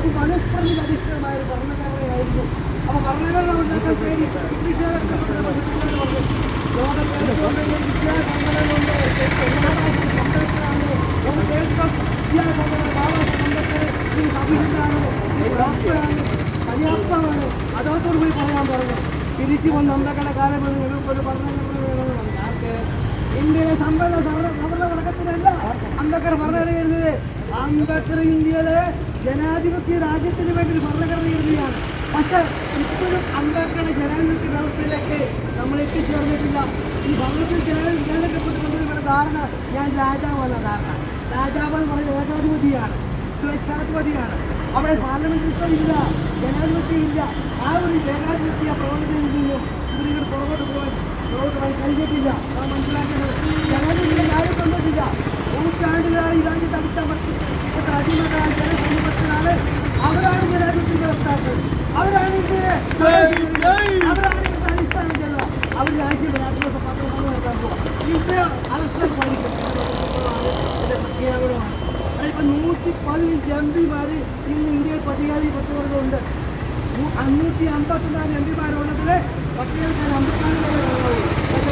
അത് മനുസ്മൃതി അധിഷ്ഠിതമായ ഒരു ഭരണഘടനയായിരുന്നു. അപ്പൊ ഭരണഘടന ഉണ്ടാക്കാൻ തേടി ബ്രിട്ടീഷുകാരൊക്കെ ലോകത്തെ ഏറ്റവും വലിയ വിദ്യാസമ്പന്നനുണ്ട് ലോകത്തെ ഏറ്റവും വിദ്യാസമ്പന്ന ബാബാസാഹേബ് അംബേദ്കർ ഈ സഫീഷ്യന്റാണ്, ഈ ഡോക്ടറാണ്, പര്യാപ്തമാണ്, അതോടൊപ്പം പോയി പറയാൻ പറഞ്ഞു. തിരിച്ചു വന്ന് അംബേദ്കറുടെ കാലം ഒരു ഭരണഘടന വേണമെന്ന് പറഞ്ഞു. ആർക്ക്? ഇന്ത്യയിലെ സമ്പന്ന സവർണ വർഗത്തിനല്ല അംബേദ്കർ ഭരണഘടന എഴുതിയത്. അംബേദ്കർ ഇന്ത്യയിലെ ജനാധിപത്യ രാജ്യത്തിന് വേണ്ടി ഒരു ഭരണഘടന എഴുതിയാണ്. പക്ഷെ ഇപ്പോഴും അംബേദ്കറുടെ ജനാധിപത്യ വ്യവസ്ഥയിലേക്ക് നമ്മൾ എത്തിച്ചേർന്നിട്ടില്ല. ഈ ഭരണത്തിൽ ജനാധിപത്യപ്പെട്ട് നമ്മളിവിടെ ധാരണ ഞാൻ രാജാവാണ് ധാരണ. രാജാവ് എന്ന് പറയുന്നത് ഏകാധിപതിയാണ്, സ്വേച്ഛാധിപതിയാണ്. അവിടെ പാർലമെന്ററിസം ഇല്ല, ജനാധിപത്യം ഇല്ല. ആ ഒരു ഏകാധിപത്യ പ്രവണതയിൽ നിന്നും ഇവരിങ്ങനെ പുറകോട്ട് പോകാൻ കഴിഞ്ഞിട്ടില്ല. നാം മനസ്സിലാക്കേണ്ടത് ജനാധിപത്യം കാര്യം കൊണ്ടിട്ടില്ല. നൂറ്റാണ്ടുകളായി രാജ്യത്ത് അടിച്ചമർത്തിപ്പെട്ട അടിമകളായ ജനസമൂഹത്തിനാണ് അവരാണ് ജനാധിപത്യം വ്യവസ്ഥാക്കൾ. അവരാണ് അടിസ്ഥാനം ചെയ്യുക. അവർ രാജ്യം രാജ്യസഭ നടത്താൻ പോവാം. ഇന്ത്യ അലസൽ ഭരിക്കും പ്രഖ്യാപനമാണ്. ഇപ്പം 115 എംപിമാർ ഇന്ന് ഇന്ത്യയിൽ പട്ടികജാതിപ്പെട്ടവരുണ്ട്. 554 എംപിമാരുള്ളതിൽ പട്ടികജാതി 54